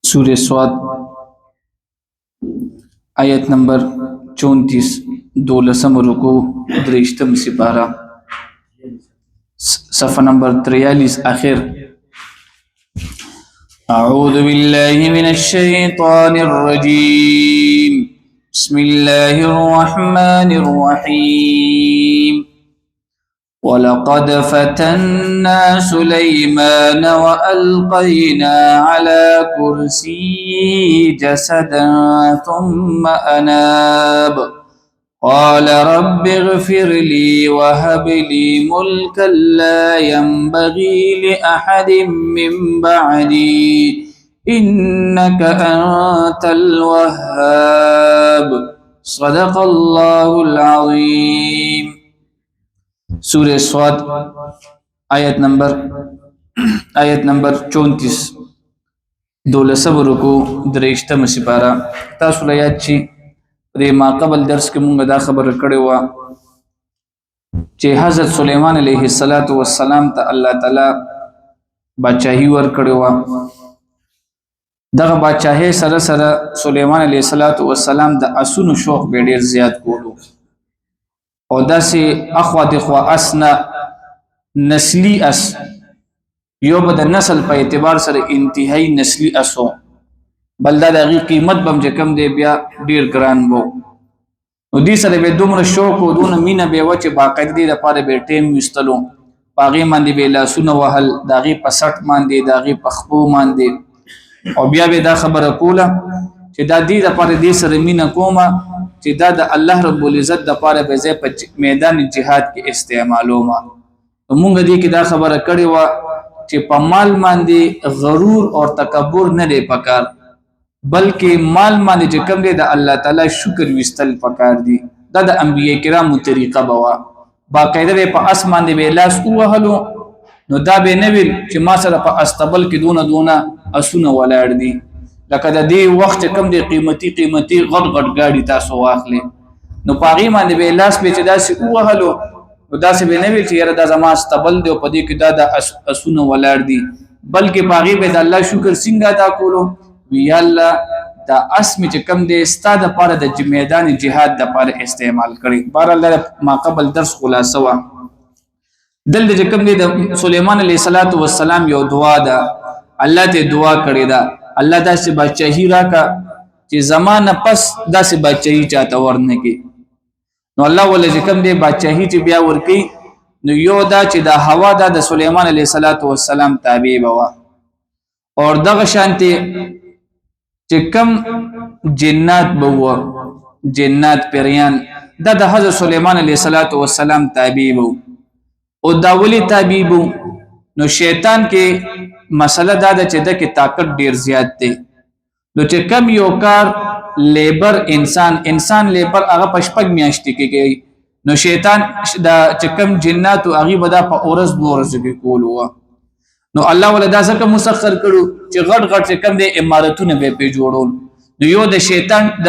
سورہ سواد آیت نمبر 34 دولسم رکو درشتم سپارہ صفحہ نمبر 43 آخر. اعوذ باللہ من الشیطان الرجیم بسم اللہ الرحمن الرحیم وَلَقَدْ فَتَنَّا سُلَيْمَانَ وَأَلْقَيْنَا عَلَى كُرْسِيِّهِ جَسَدًا ثُمَّ أَنَابَ قَالَ رَبِّ اغْفِرْ لِي وَهَبْ لِي مُلْكًا لَا يَنبَغِي لِأَحَدٍ مِّن بَعْدِي إِنَّكَ أَنْتَ الْوَهَّابُ صدق الله العظيم. سورہ سواد آیت نمبر 34 دولسم رکو درشتم سپارہ. تاسو له یاد شي پرې ما قبل درس کې مونږ دا خبره کړې وه چې حضرت سلیمان علیه السلام ته الله تعالی بادشاهي ورکړې وه. دغه بادشاهي سره سره سلیمان علیه السلام د اسونو شوق به ډېر زیات کولو او داسې اخوا دخوا اسنا نسلی اس یو به د نسل په اعتبار سره انتهایی نسلی اسو بل دا دغه قیمت بم چې کم دی بیا ډیر ګران وو. نو دې سره به دومره شوق او دونه مینه به و چې باقاعده دې لپاره به ټیم وستلو باغې باندې به لاسونه وهل داغي په سټ باندې داغي په خپو باندې او بیا به دا خبره کوله چې دا دې لپاره دې سره مینه کومه چې دا د الله رب العزت د پاره به زه په میدان جهاد کې استعمالو ما. موږ دې کې دا خبره کړې و چې په مال باندې غرور او تکبر نه دی پکار بلکې مال باندې چې کوم دی د الله تعالی شکر وستل پکار دی. دا د انبیای کرامو طریقه بوا باقاعده په اسمان دی به لاس وهلو نو دا به نه ویل چې ما سره په استبل کې دونه اسونه ولاړ دي لکه د دې وخت کم دی قیمتي غټ گاډي تاسو واخلې نو پاغي باندې به لاس به چې داسې وهلو نو داسې به نه ویل چې یاره دا زما استبل دی په دې کې دا د اسونه ولاړ دي بلکې پاغي به د الله شکر څنګه ادا کولو وی الله دا اسم چې کم دی ستاده لپاره د میدان جهاد د لپاره استعمال کړي. بهر الله ما قبل درس خلاصه وا دل چې کم دی د سليمان عليه السلام یو دعا ده الله ته دعا کړی ده الله داسې بادشاہي راکا چې زمانه پس داسې بادشاہي چاته ورنه کې نو الله ولې کوم دی بادشاہي چې بیا ورکی نو یو دا چې د هوا د سليمان عليه السلام تابع بوا اور دغه شانتي چې کم جنات بوا جنات پریان د حضرت سليمان عليه السلام تابع بو او داولی تابع بو. نو شیطان کې مسله دا ده چې د کې طاقت ډیر زیات دی نو چې کم یو کار لیبر انسان لیبر هغه پشپک میاشتې کې نو شیطان دا چې کم جنات او هغه بدا په اورز دورز کې کولو نو الله ولدا ځکه مسخر کړو چې غټ چې کم د امارتونه به په جوړول نو یو د شیطان د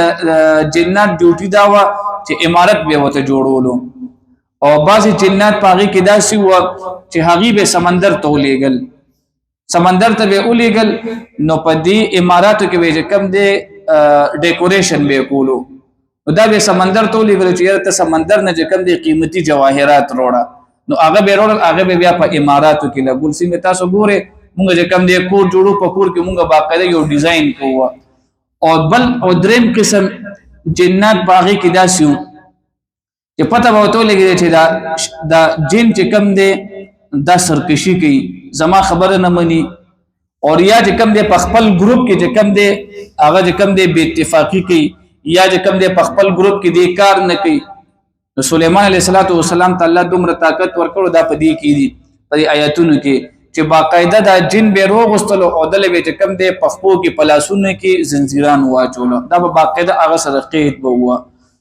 جنات ډیوټي دا و چې امارت به وته جوړولو او بعضی جنات پاغي کې داسي و چې هغه به سمندر ته ولېګل سمندر ته به ولېګل نو په دې اماراتو کې به کم دی ډیکوریشن به کولو نو دا به سمندر ته ولېګل چې ته سمندر نه کم دی قیمتي جواهرات روړه نو هغه به روړل هغه به بیا په اماراتو کې لګول سي تاسو ګوره مونږ چې کم دی کور جوړو په کور کې مونږه باقاعده یو ډیزاین کوو او بل او دریم قسم جنات باغی کې داسیو چې پته به وته لګی چې دا جن چې کم دی دا سرکشي کوي زما خبره نه مني اور یا چې کم دی په خپل ګروپ کې چې کم دی هغه چې کم دی بے اتفاقی کوي یا چې کم دی په خپل ګروپ کې دی کار نه کوي. نو سليمان عليه السلام تعالی دومره طاقت ورکړو دا په دې کې دي په آیاتونو کې چې باقاعده دا جن به روغستلو او دل به چې کم دی په خپو کې پلاسونه کې زنجیران واچولو دا به باقاعده هغه سره قید بوه.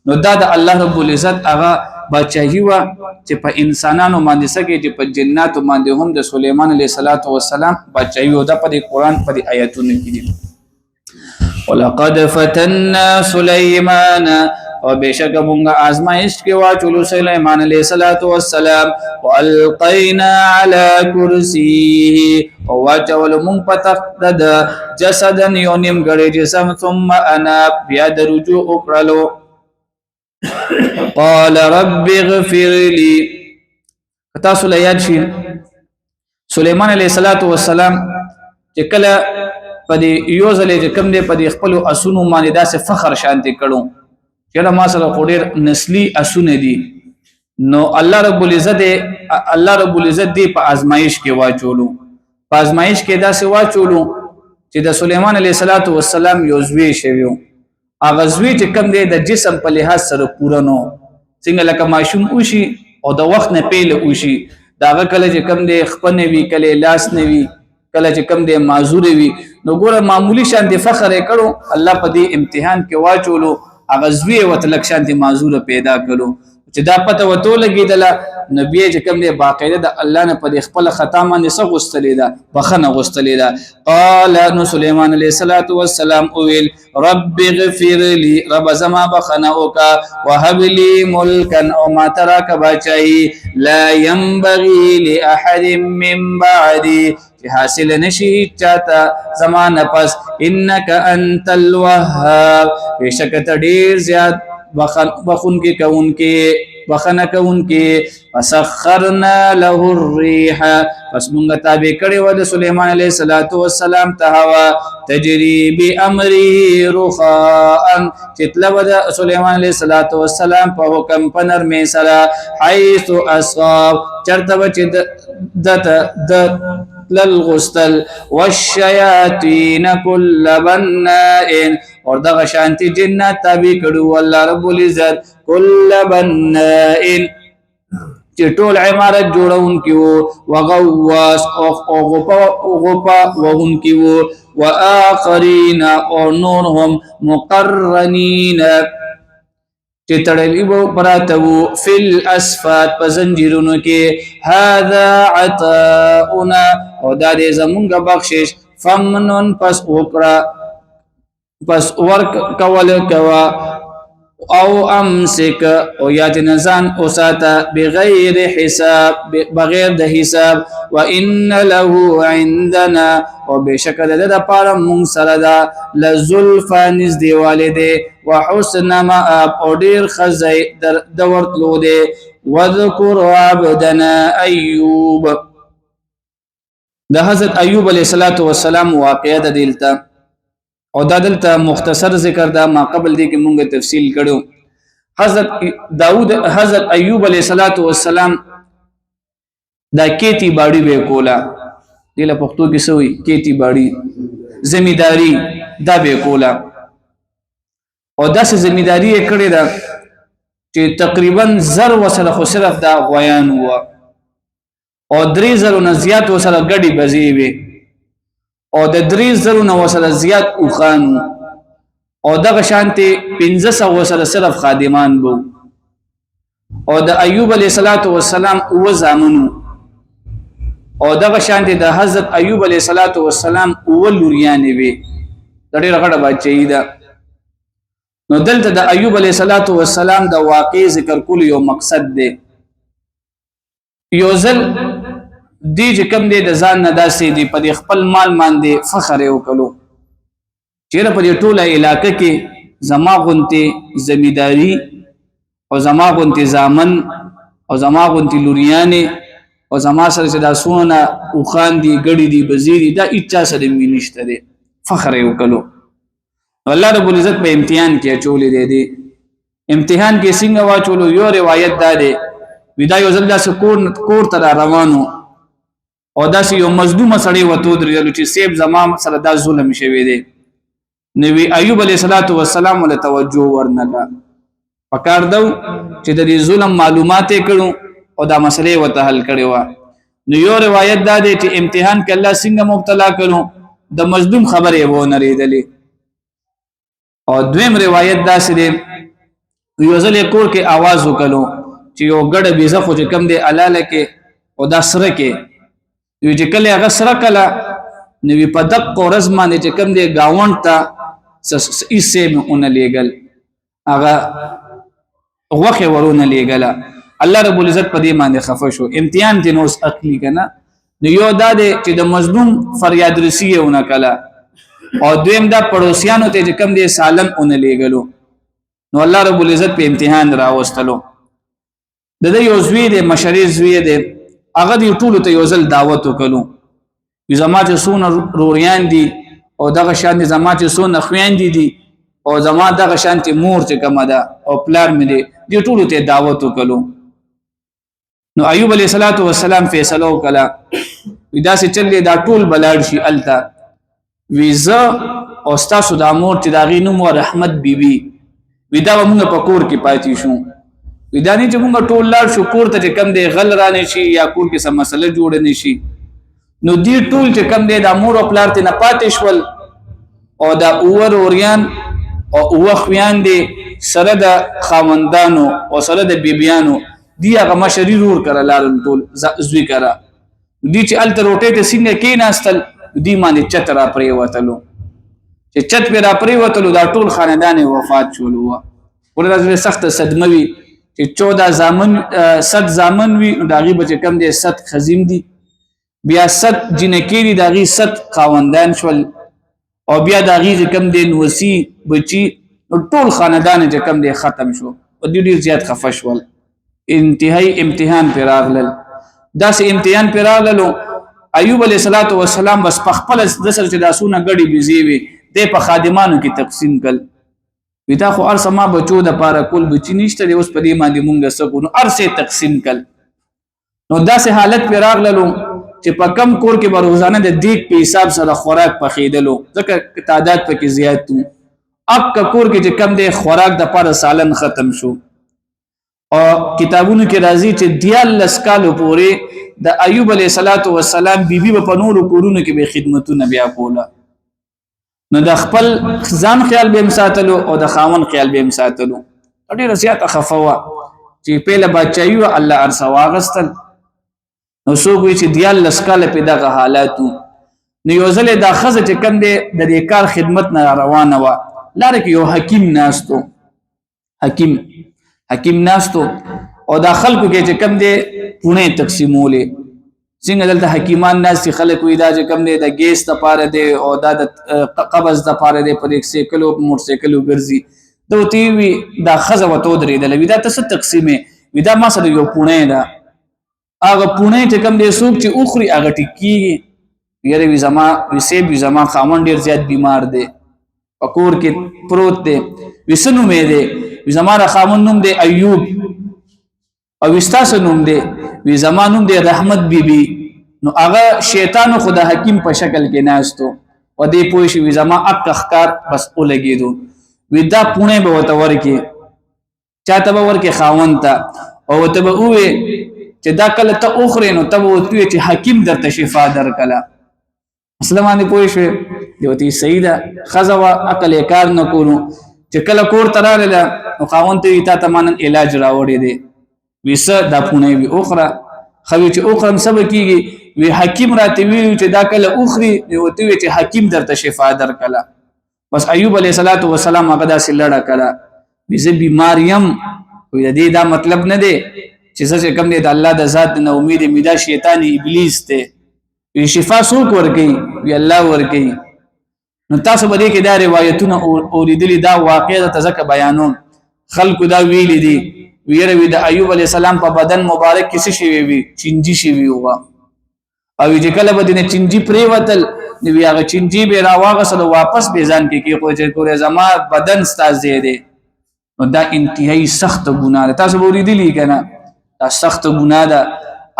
نو دا د الله رب العزت هغه بادشاہي وا چې په انسانانو باندې سکه چې په جناتو باندې هم د سليمان عليه السلام بادشاہي او د په قرآن په آیاتونو کې دي. ولقد فتنا سليمان او بشک مونږه آزمائش کې واچولو سليمان عليه السلام والقينا على كرسيه او واچول مونږ په تخت د جسدن یو نیم غړي جسم ثم انا بیا د رجوع وکړلو قال رب اغفر لي تاسو له یاد شي سليمان عليه السلام چې کله په دې یو ځلې چې کوم دې په دې خپل اسونو باندې داسې فخر شانتي کړو چې ما سره خوري نسلی اسونه دي نو الله رب العزت دې په آزمائش کې واچولو په آزمائش کې داسې واچولو چې د سليمان عليه السلام یو زوی شویو هغه زوی چې کوم دې د جسم په لحاظ سره پوره نو څنګه لکه ماشوم وشي او د وخت نه پیل وشي داغه کله چې کوم دې خپنه وی کله لاس نه وی کله چې کوم دې معذور وي نو ګوره معمولی شان دې فخر کړو الله په دې امتحان کې واچولو هغه زوی وتلک شان دې معذور پیدا کړو چې دا پته وته لګیدل نبی چې کوم دې باقاعده د الله نه په خپل خطا باندې څه غوستلې ده بخنه غوستلې ده قال نو سليمان عليه السلام اويل رب اغفر لي رب زما بخنه وکا وهب لي ملكا او ما ترك بچي لا ينبغي لاحد من بعدي حاصل نشي چاته زمانه پس انك انت الوهاب بشک تدیر زیاد بخون کې کون کې بخنه کون کې فسخرنا له الريح پس مونږ تابع کړي و د سليمان عليه السلام ته هوا تجري بامره رخاء چتلو د سليمان عليه السلام په حکم پنر می سره حيث اصاب چرته بچ د للغستل والشياطين كل بناء اور دغه شانتی جنات تابع کړو الله رب العزت كل بناء چې ټول عمارت جوړون کیو وغواس او غپا وهم کیو واخرین او نورهم مقرنین چې تړلی وو پراتو فل اسفات په زنجیرونو کې هذا عطاؤنا او دا دې زمونږ بخشش فمنن پس وکړه پس ورک کول کوا او امسک او یاد نزان اوساتا بغیر حساب بغیر د حساب وان له عندنا او بشکل د پاره مون سره دا لزلفا نز دی والده وحسن ما او ډیر خزای د ورتلو دی وذكر عبدنا ایوب د حضرت ایوب علیه السلام واقعه د دلته او دا دلته مختصر ذکر دا ما قبل دی کې مونږه تفصیل کړو حضرت ایوب علیه السلام دا کیتی باڑی به کولا دله پښتو کې سوې کیتی باڑی زمینداری دا به کولا او داسې زمینداری یې کړې ده چې تقریبا زر وسره خو صرف دا غویان هوا او 3000 نه زیات وسره ګډي بزی وي او د 3000 نه وسره زیات اوخان او دغه شانتي 1500 وسره صرف خادمان بو او د ایوب علیه السلام او زامنو او دغه شانتي د حضرت ایوب علیه السلام او لوریانې وي د ډېر غړه بچی ده نو دلته د ایوب علیه السلام د واقع ذکر کول یو مقصد دی یو ځل دی چې کم دی د ځان نه داسې دی په خپل مال باندې فخر وکړو چیرې په ټوله علاقې کې زما غونتی زمینداری او زما غونتی زامن او زما غونتی لوریانې او زما سره چې دا سونه او خان دی ګړي دی بزیری دا اچا سره مینشته دی فخر وکړو الله رب العزت په امتحان کې چولې دی امتحان کې څنګه واچولو یو روایت دا دی ودا یو ځل داسې کور ته روانو او داسې یو مظلوم سړی وته درېلو چې سیب زما سره دا ظلم شوی دی نبی ایوب علیه السلام له توجه ورنکا پکار دو چې د دې ظلم معلومات کړو او دا مسلې وته حل کړي وا نو یو روایت دا دی چې امتحان کې الله څنګه مبتلا کړو د مظلوم خبرې و نه ریدلې او دویم روایت دا سره یو ځل کور کې आवाज وکړو چې یو ګډ بيزه خو کم دی الاله کې او دا سره کې یو چې کله هغه سره کله نو په دق ورځ باندې چې کم دی گاوند ته ایسه مون لېګل هغه غوخه ورونه لېګله الله رب العزت په دې باندې خفه شو امتحان دې نو عقلی کنه نو یو دا دې چې د مظلوم فریاد رسیونه کلا او دویم دا پړوسیانو ته چې کم دې سالم اون لېګلو نو الله رب العزت په امتحان راوستلو د دې یو زوی دې مشری زوی دې هغه دې ټول ته یو ځل دعوت وکړو زما چې سونه روریان دي او دغه شان دي زما چې سونه خويندې دي او زما دغه شان ته مور چې کومه ده او پلار مې دي ټول ته دعوت وکړو نو ایوب علیه السلام فیصله وکړه ودا سي چلې دا ټول بلاړ شي التا ویزا او تاسو د امور چې دا غینوم رحمت بیبي ودا موږ په کور کې پاتې شو ودا نه چې موږ ټول لاړ شو کور ته کم دی غل را نشي یا کور کې سم مسله جوړ نشي نو دی ټول چې کم دی د امور او پلار ته نه پاتې شول او دا اور اوریان او وخویان دي سره د خاوندانو او سره د بیبيانو دی هغه مشری رور کړه لارن ټول زوی کړه دی چې ال تروټه ته سینه کې ناستل دی باندې چترا پرې وتلو چې چت پر پرې وتلو دا ټول خاندان وفات شولو ورته سخت صدمه وی چې 14 زامن 7 زامن وی دا غي بچ کم دي 7 خزیم دي بیا 7 جنکی دي دا غي 7 خاوندان شول او بیا دا غي کم دي وسی بچي ټول خاندان چې کم دي ختم شو او ډیر زیات خفه شول انتهائی امتحان پر راغلل دا سه امتحان پر راغلو ایوب علیہ السلام بس پخپل د سر چې داسونه غړي بيزي وي د په خادمانو کې تقسیم کړ ودا خو ارسه ما بچو د پاره کول بچی نشته د اوس په دې باندې مونږه سکو نو ارسه تقسیم کړ نو دا سه حالت پر راغللو چې په کم کور کې به روزانه د دیګ په حساب سره خوراک پخېدلو ځکه تعداد پکې زیات وو اب کا کور کې چې کم د خوراک د پاره سالن ختم شو او کتابونو کې راځي چې دیال لسکالو پورې د ایوب علیه السلام بیبي په نورو کورونو کې به خدمتونه بیا کوله نو د خپل ځان خیال به مساتلو او د خاون خیال به مساتلو ډېر زیات خفوا چې په له بچایو الله ارسا واغستل نو څوک وی چې دیال لسکاله په دغه حالاتو نو یو ځل د خزه چې کم دی د دې کار خدمت نه روانه و لاره کې یو حکیم ناستو حکیم ناستو او دا خلکو کې چې کم دی پونه تقسیمولې څنګه دلته حکیمان ناس خلک وې دا چې کم دی د ګیس د پاره دی او دا د قبض د پاره دی په 1 سیکلو موټر سیکلو ګرځي دوی وی دا خزه وته درې د لوي دا تاسو تقسیمه ودا ما سره یو پونه دا هغه پونه چې کم دی سوق چې اخري هغه ټکی یره وی زما خاوند ډیر زیات بیمار دی پکور کې پروت دی وسنو مې دی زما خاوند نوم دی ایوب او وستاسو نوم دی وی زمانوم دی رحمت بیبي نو هغه شیطان خدا حکیم په شکل کې ناستو و دې پوه شي وی زما اک اخکار بس ولګیدو وی دا پونه به وته ورکی چاته به ورکی خاوند ته او ته به وې چې دا کله ته اخره نو ته وې چې حکیم درته شفا درکلا مسلمان پوه شو دی وتی سیدا خزوا عقل کار نه کولو چې کله کور تراله نو خاوند ته تا تمانن علاج راوړي دی ویسه دا پونه وی اخره خو چې اخرم سبا کیږي وی حکیم راته وی چې دا کله اخري وته وی چې حکیم درته شفا درکلا بس ایوب علیه السلام هغه داسې لړه کړه وی زه بیماریم وی دې دا مطلب نه دی چې څه کم دی د الله د ذات نه امید میدا شیطان ابلیس ته وی شفا څوک ورکي وی الله ورکي نو تاسو به دې کې دا روایتونه اوریدلې دا واقعه ته ځکه بیانوم خلکو دا ویل دي ویره وی د ایوب علی السلام په بدن مبارک کې څه شي وی چنجي شي وی او چې کله به دینه چنجي پرې وتل نو بیا هغه چنجي به راواغسل واپس به ځان کې خو چې کورې زما بدن ستاسو دی نو دا انتهایی سخت ګناه ده تاسو ورېدلی کنه دا سخت ګناه ده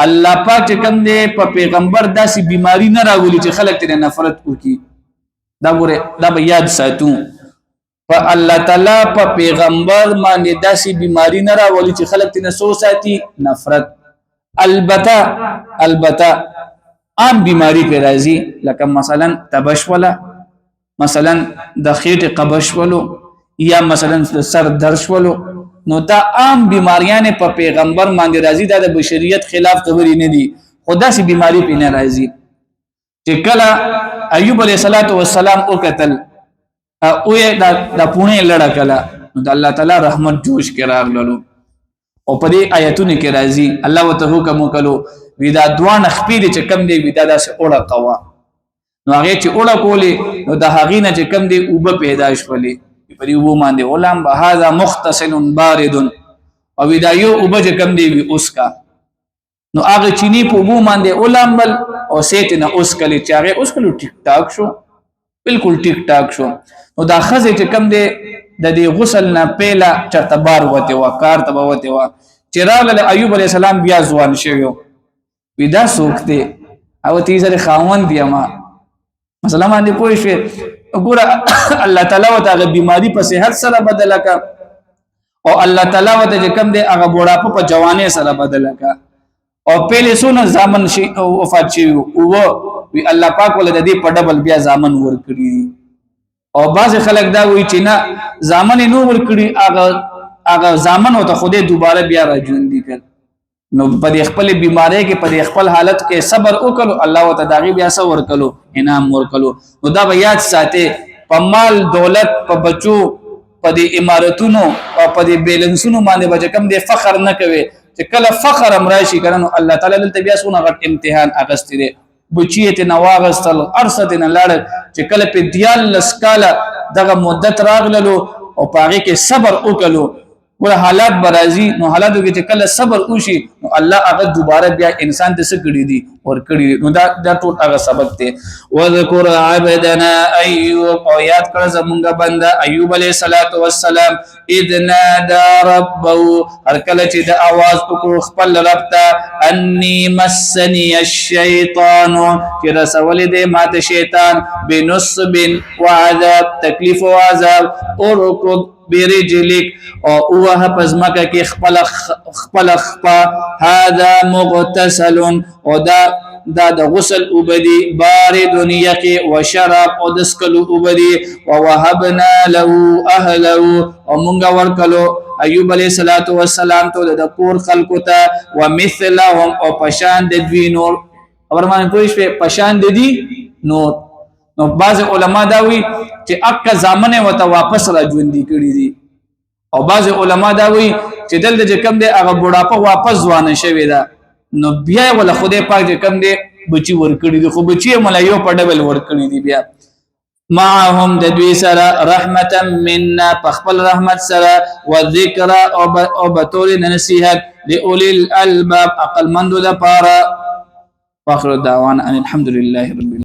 الله پاک کوم دی په پیغمبر داسې بیماری نه راولي چې خلک ته نفرت وکړي دا ګوره دا به یاد ساتو په الله تعالی په پیغمبر باندې داسې بیماری نه راولي چې خلک ته سو ساتي نفرت البته عام بیماری په راځي لکه مثلا تبشوله مثلا د خېټه قبشولو یا مثلا سر درشولو نو دا عام بیماریان په پیغمبر باندې راځي دا د بشریت خلاف خبرې نه دي خدا سي بیماری په نه راځي چې کله ایوب علیه السلام او قتل او دا پونه لړا کلا نو د الله تعالی رحمت جوش کې راغلو او په دې آیتونو کې راځي الله وته حکم وکړو ودا دوان خپې دي چې کم دی ودا داسې اوړه قوا نو هغه چې اوړه کولې نو د هغې نه چې کم دی اوبه پیدا شولې په دې اوبو باندې غلام به هذا مختصل بارد او ودا یو اوبه چې کم دی وي اوس کا نو هغه چینی په اوبو باندې غلام بل او سیت نه اوس کلی چې هغه اوس کلو ټیک ټاک شو بالکل ټیک ټاک شو نو دا خزه چې کم دی د دې غسل نه پیلا چرته بار وته وا کار ته وته وا چې راغله ایوب علی السلام بیا ځوان شوی ودا سوکته او تیزر خاون دی ما مثلا باندې پوه شو وګوره الله تعالی وتعالى بیماری په صحت سره بدل کا او الله تعالی وتعالى کم دی هغه بوډا په جوانه سره بدل کا او پهله سونه زامن شي وفات شي او وی الله پاک ول د دې په ډبل بیا زامن ور کړی او باز خلک دا وی چې نه زامن نو ور کړی هغه زامن او ته خوده دوباره بیا را ژوند دي کړ نو په خپل بیماری کې په خپل حالت کې صبر وکړو الله وتعالى بیا صبر کړو انعام ورکړو نو دا بیا ساته په مال دولت په بچو په دې امارتونو او په دې بیلنسونو باندې بچ کم دې فخر نه کوي چې کله فخر امراشي کړنو الله تعالی دلته بیا سونه غټ امتحان اغستې دي بچیته نواغستل ارصد نه لړ چې کله په دیال لسکاله دغه مدت راغللو او پاره کې صبر وکړو ور حالات برازي نو حالاتو کې چې کله صبر وشي نو الله هغه دوباره بیا انسان ته څه کړی دي ور کړی نو دا ټول هغه سبق دی وذكر عبدنا ايوب او یاد کړه زمونږ بنده ایوب علیه السلام اذ نادى ربه هر کله چې د आवाज وکړو خپل رب ته اني مسني الشيطان چې رسول دې ماته شیطان بنصب وعذاب تکلیف او عذاب او برجلک او اوه پزمکه کې خپل خپا هذا مغتسل او دا د غسل وبدي بارد یقي وشراب او دسکلو وبدي ووهبنا له اهله او مونږ ورکلو ایوب علیہ السلام ته د کور خلقو ته ومثلهم او پشان د دوی نور ورمانه پوښ په پشان د دي نور نو بعض علما دا وی چې اکه زامنه وته واپس را ژوندۍ کړی دي او بعض علما دا وی چې دلته کم دی هغه بوډاپه واپس ځوان شوی دا نو بیا ول خدای پاک کم دی بچي ور کړی دي خو بچي ملایو په ډبل ور کړی دي بیا معهم د دوی سره رحمتا منا خپل رحمت سره و ذکر او بتول نصیحت لاولی الالباب عقل مند لپاره واخر دعوانا ان الحمد لله رب العالمين.